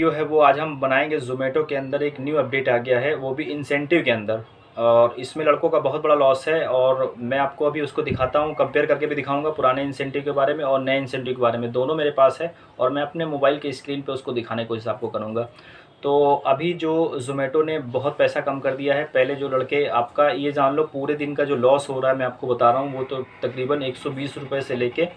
Video है वो आज हम बनाएंगे। ज़ोमैटो के अंदर एक न्यू अपडेट आ गया है, वो भी इंसेंटिव के अंदर, और इसमें लड़कों का बहुत बड़ा लॉस है। और मैं आपको अभी उसको दिखाता हूँ, कंपेयर करके भी दिखाऊंगा पुराने इंसेंटिव के बारे में और नए इंसेंटिव के बारे में। दोनों मेरे पास है और मैं अपने मोबाइल के स्क्रीन पे उसको दिखाने की कोशिश आपको करूँगा। तो अभी जो ज़ोमैटो ने बहुत पैसा कम कर दिया है। पहले जो लड़के, आपका ये जान लो पूरे दिन का जो लॉस हो रहा है मैं आपको बता रहा हूँ, वो तो तकरीबन 120 रुपये से लेके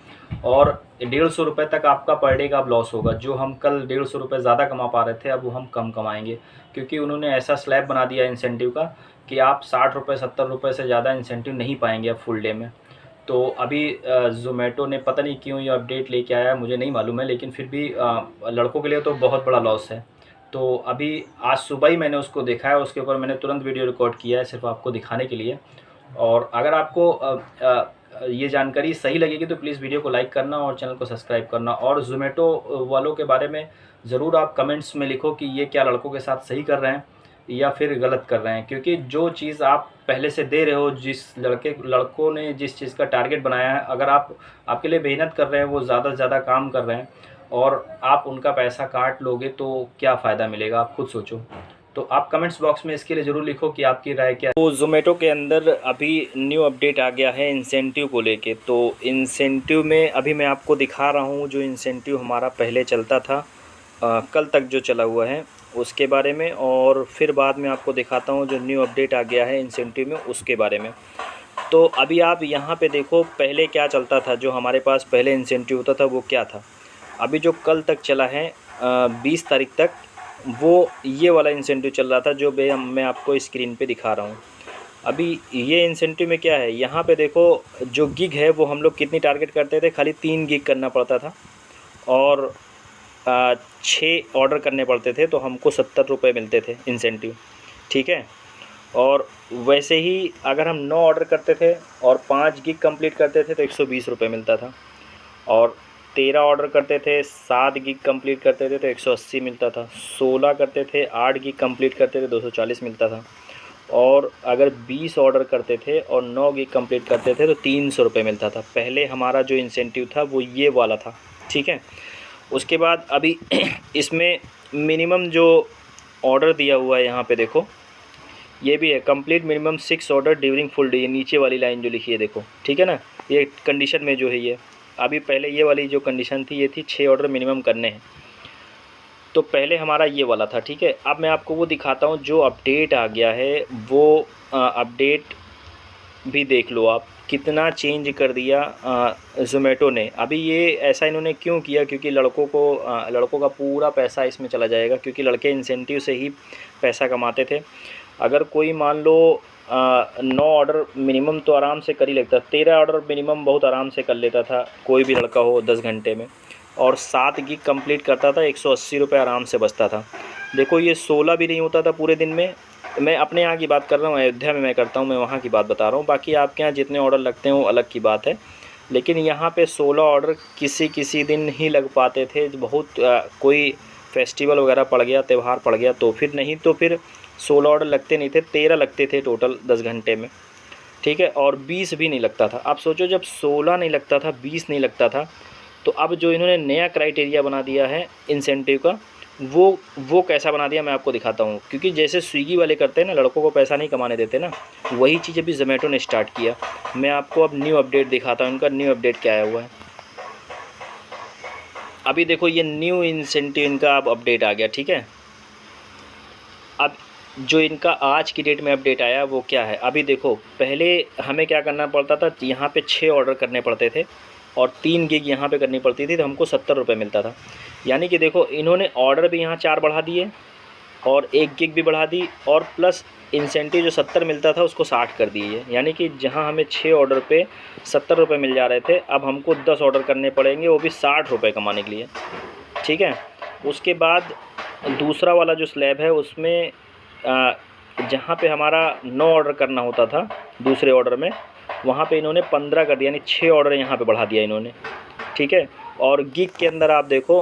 और 150 रुपये तक आपका पर डे का अब लॉस होगा। जो हम कल 150 रुपये ज़्यादा कमा पा रहे थे, अब वो हम कम कमाएंगे, क्योंकि उन्होंने ऐसा स्लैब बना दिया इंसेंटिव का कि आप 60 रुपये 70 रुपये से ज़्यादा इंसेंटिव नहीं पाएंगे अब फुल डे में। तो अभी ज़ोमैटो ने पता नहीं क्यों ये अपडेट लेके आया है, मुझे नहीं मालूम है, लेकिन फिर भी लड़कों के लिए तो बहुत बड़ा लॉस है। तो अभी आज सुबह ही मैंने उसको देखा है, उसके ऊपर मैंने तुरंत वीडियो रिकॉर्ड किया है सिर्फ आपको दिखाने के लिए। और अगर आपको ये जानकारी सही लगेगी तो प्लीज़ वीडियो को लाइक करना और चैनल को सब्सक्राइब करना। और ज़ोमैटो वालों के बारे में ज़रूर आप कमेंट्स में लिखो कि ये क्या लड़कों के साथ सही कर रहे हैं या फिर गलत कर रहे हैं, क्योंकि जो चीज़ आप पहले से दे रहे हो, जिस लड़कों ने जिस चीज़ का टारगेट बनाया है, अगर आप आपके लिए मेहनत कर रहे हैं, वो ज़्यादा से ज़्यादा काम कर रहे हैं और आप उनका पैसा काट लोगे तो क्या फ़ायदा मिलेगा, आप खुद सोचो। तो आप कमेंट्स बॉक्स में इसके लिए ज़रूर लिखो कि आपकी राय क्या है। तो ज़ोमैटो के अंदर अभी न्यू अपडेट आ गया है इंसेंटिव को लेके। तो इंसेंटिव में अभी मैं आपको दिखा रहा हूँ जो इंसेंटिव हमारा पहले चलता था, कल तक जो चला हुआ है उसके बारे में, और फिर बाद में आपको दिखाता हूँ जो न्यू अपडेट आ गया है इंसेंटिव में उसके बारे में। तो अभी आप यहाँ पे देखो पहले क्या चलता था, जो हमारे पास पहले इंसेंटिव होता था वो क्या था। अभी जो कल तक चला है 20 तारीख तक, वो ये वाला इंसेंटिव चल रहा था जो मैं आपको स्क्रीन पे दिखा रहा हूँ। अभी ये इंसेंटिव में क्या है, यहाँ पे देखो जो गिग है वो हम लोग कितनी टारगेट करते थे, खाली 3 गिग करना पड़ता था और 6 ऑर्डर करने पड़ते थे तो हमको 70 रुपये मिलते थे इंसेंटिव, ठीक है। और वैसे ही अगर हम 9 ऑर्डर करते थे और 5 गिग कंप्लीट करते थे तो 120 रुपये मिलता था, और 13 ऑर्डर करते थे, 7 गिग कंप्लीट करते थे तो 180 मिलता था, 16 करते थे, 8 गिग कंप्लीट करते थे 240 मिलता था, और अगर 20 ऑर्डर करते थे और 9 गिग कंप्लीट करते थे तो 300 रुपये मिलता था। पहले हमारा जो इंसेंटिव था वो ये वाला था, ठीक है। उसके बाद अभी इसमें मिनिमम जो ऑर्डर दिया हुआ है यहाँ पे देखो, ये भी है complete minimum 6 order during full day, ये नीचे वाली लाइन जो लिखी है देखो, ठीक है ना। ये कंडीशन में जो है ये अभी, पहले ये वाली जो कंडीशन थी ये थी 6 ऑर्डर मिनिमम करने हैं, तो पहले हमारा ये वाला था, ठीक है। अब मैं आपको वो दिखाता हूँ जो अपडेट आ गया है, वो अपडेट भी देख लो आप, कितना चेंज कर दिया ज़ोमैटो ने। अभी ये ऐसा इन्होंने क्यों किया, क्योंकि लड़कों का पूरा पैसा इसमें चला जाएगा, क्योंकि लड़के इंसेंटिव से ही पैसा कमाते थे। अगर कोई मान लो 9 ऑर्डर मिनिमम तो आराम से कर ही लेता, 13 ऑर्डर मिनिमम बहुत आराम से कर लेता था कोई भी लड़का हो 10 घंटे में, और 7 गिग कंप्लीट करता था 180 रुपये आराम से बचता था। देखो ये 16 भी नहीं होता था पूरे दिन में। मैं अपने यहाँ की बात कर रहा हूँ, अयोध्या में मैं करता हूँ, मैं वहाँ की बात बता रहा हूँ। बाकी आपके यहाँ जितने ऑर्डर लगते हैं वो अलग की बात है, लेकिन यहाँ पे 16 ऑर्डर किसी दिन ही लग पाते थे। बहुत कोई फेस्टिवल वगैरह पड़ गया, त्यौहार पड़ गया तो फिर, नहीं तो फिर 16 ऑर्डर लगते नहीं थे, 13 लगते थे टोटल 10 घंटे में, ठीक है। और 20 भी नहीं लगता था। आप सोचो जब 16 नहीं लगता था, 20 नहीं लगता था, तो अब जो इन्होंने नया क्राइटेरिया बना दिया है इंसेंटिव का, वो कैसा बना दिया मैं आपको दिखाता हूँ। क्योंकि जैसे स्विगी वाले करते हैं ना, लड़कों को पैसा नहीं कमाने देते ना, वही चीज़ अभी ज़ोमैटो ने स्टार्ट किया। मैं आपको अब न्यू अपडेट दिखाता हूँ, इनका न्यू अपडेट क्या आया हुआ है। अभी देखो ये न्यू इंसेंटिव इनका अब अपडेट आ गया, ठीक है। अब जो इनका आज की डेट में अपडेट आया वो क्या है, अभी देखो पहले हमें क्या करना पड़ता था, यहाँ पे 6 ऑर्डर करने पड़ते थे और 3 गिग यहाँ पे करनी पड़ती थी तो हमको 70 रुपये मिलता था। यानी कि देखो इन्होंने ऑर्डर भी यहाँ 4 बढ़ा दिए और 1 गिग भी बढ़ा दी, और प्लस इंसेंटिव जो 70 मिलता था उसको 60 कर दिए। यानी कि जहाँ हमें 6 ऑर्डर पे 70 रुपये मिल जा रहे थे, अब हमको 10 ऑर्डर करने पड़ेंगे, वो भी 60 रुपये कमाने के लिए, ठीक है। उसके बाद दूसरा वाला जो स्लैब है उसमें जहाँ पे हमारा 9 ऑर्डर करना होता था दूसरे ऑर्डर में, वहाँ पे इन्होंने 15 कर दिया, यानी 6 ऑर्डर यहाँ पे बढ़ा दिया इन्होंने, ठीक है। और गिग के अंदर आप देखो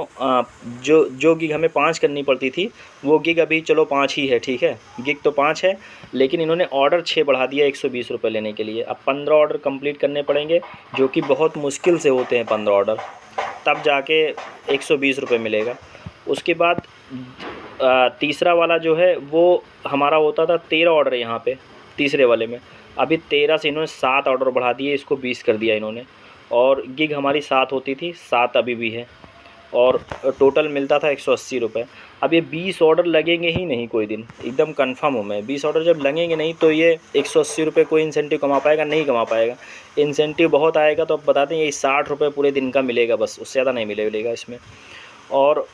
जो गिग हमें 5 करनी पड़ती थी वो गिग अभी चलो 5 ही है, ठीक है। गिग तो 5 है, लेकिन इन्होंने ऑर्डर 6 बढ़ा दिया 120 रुपये लेने के लिए। अब 15 ऑर्डर कंप्लीट करने पड़ेंगे, जो कि बहुत मुश्किल से होते हैं 15 ऑर्डर, तब जाके 120 रुपये मिलेगा। उसके बाद तीसरा वाला जो है वो हमारा होता था 13 ऑर्डर यहाँ पे तीसरे वाले में। अभी 13 से इन्होंने 7 ऑर्डर बढ़ा दिए, इसको 20 कर दिया इन्होंने। और गिग हमारी 7 होती थी, 7 अभी भी है, और टोटल मिलता था 180 रुपये। अब ये 20 ऑर्डर लगेंगे ही नहीं कोई दिन, एकदम कंफर्म हूँ मैं। 20 ऑर्डर जब लगेंगे नहीं तो ये 180 रुपये कोई इंसेंटिव कमा पाएगा? नहीं कमा पाएगा। इंसेंटिव बहुत आएगा तो अब बताते हैं, यही 60 रुपये पूरे दिन का मिलेगा बस, उससे ज़्यादा नहीं मिलेगा इसमें। और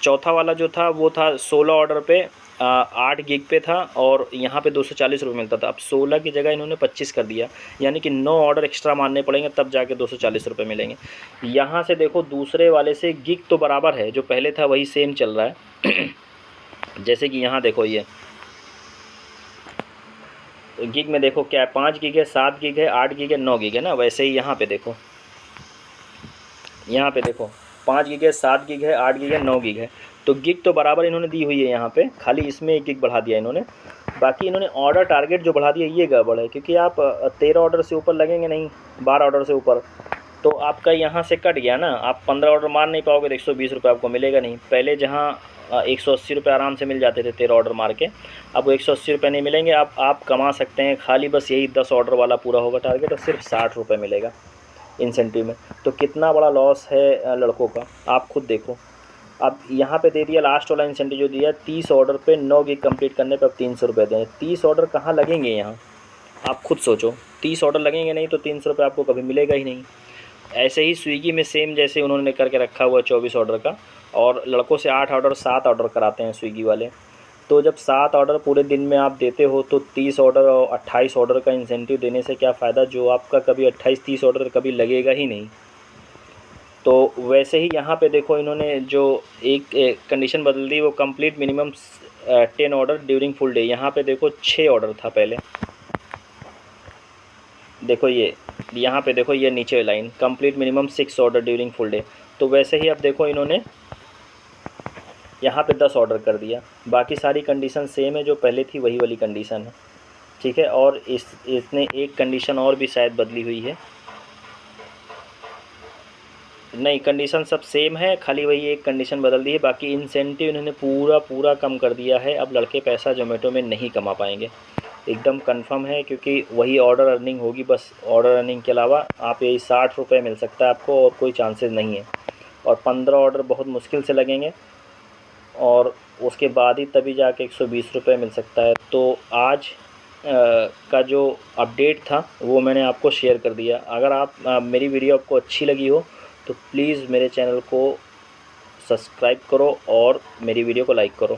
चौथा वाला जो था वो था 16 ऑर्डर पे 8 गिग पे था, और यहाँ पे 240 रुपये मिलता था। अब 16 की जगह इन्होंने 25 कर दिया, यानी कि 9 ऑर्डर एक्स्ट्रा मारने पड़ेंगे तब जाके 240 रुपये मिलेंगे। यहाँ से देखो दूसरे वाले से गिग तो बराबर है, जो पहले था वही सेम चल रहा है। जैसे कि यहाँ देखो, ये गिग में देखो क्या है, 5 गिग है, 7 गिग है, 8 गिग है, 9 गिग है ना। वैसे ही यहाँ पे देखो, यहाँ पे देखो 5 गिग है, 7 गिग है, 8 गिग है, 9 गिग है। तो गिग तो बराबर इन्होंने दी हुई है यहाँ पे, खाली इसमें 1 गिग बढ़ा दिया इन्होंने। बाकी इन्होंने ऑर्डर टारगेट जो बढ़ा दिया ये गड़बड़ है, क्योंकि आप 13 ऑर्डर से ऊपर लगेंगे नहीं, 12 ऑर्डर से ऊपर, तो आपका यहाँ से कट गया ना। आप 15 ऑर्डर मार नहीं पाओगे तो 120 रुपये आपको मिलेगा नहीं। पहले जहाँ 180 रुपये आराम से मिल जाते थे 13 ऑर्डर मार के, अब वो 180 रुपये नहीं मिलेंगे। आप कमा सकते हैं खाली बस यही 10 ऑर्डर वाला पूरा होगा टारगेट, और सिर्फ 60 रुपये मिलेगा इंसेंटिव में। तो कितना बड़ा लॉस है लड़कों का, आप खुद देखो। अब यहाँ पे दे दिया लास्ट वाला इंसेंटिव जो दिया 30 ऑर्डर पे 9 गिग कंप्लीट करने पे अब 300 रुपये दें। 30 ऑर्डर कहाँ लगेंगे यहाँ, आप खुद सोचो। 30 ऑर्डर लगेंगे नहीं तो 300 रुपये आपको कभी मिलेगा ही नहीं। ऐसे ही स्विगी में सेम जैसे उन्होंने करके रखा हुआ 24 ऑर्डर का, और लड़कों से 8 ऑर्डर 7 ऑर्डर कराते हैं स्विगी वाले। तो जब 7 ऑर्डर पूरे दिन में आप देते हो तो 30 ऑर्डर और 28 ऑर्डर का इंसेंटिव देने से क्या फ़ायदा, जो आपका कभी 28-30 ऑर्डर कभी लगेगा ही नहीं। तो वैसे ही यहाँ पे देखो इन्होंने जो एक कंडीशन बदल दी, वो complete minimum 10 order during full day. यहाँ पे देखो 6 ऑर्डर था पहले, देखो ये यहाँ पे देखो ये नीचे line complete minimum 6 order during full day. तो वैसे ही अब देखो इन्होंने यहाँ पे 10 ऑर्डर कर दिया। बाकी सारी कंडीशन सेम है, जो पहले थी वही वाली कंडीशन है, ठीक है। और इसने एक कंडीशन और भी शायद बदली हुई है, नहीं कंडीशन सब सेम है, खाली वही एक कंडीशन बदल दी है। बाकी इंसेंटिव इन्होंने पूरा कम कर दिया है। अब लड़के पैसा जोमेटो में नहीं कमा पाएंगे, एकदम कंफर्म है, क्योंकि वही ऑर्डर अर्निंग होगी बस। ऑर्डर अर्निंग के अलावा आप यही 60 रुपये मिल सकता है आपको, और कोई चांसेस नहीं है। और 15 ऑर्डर बहुत मुश्किल से लगेंगे, और उसके बाद ही तभी जाके 120 रुपये मिल सकता है। तो आज का जो अपडेट था वो मैंने आपको शेयर कर दिया। अगर आप मेरी वीडियो आपको अच्छी लगी हो तो प्लीज़ मेरे चैनल को सब्सक्राइब करो और मेरी वीडियो को लाइक करो।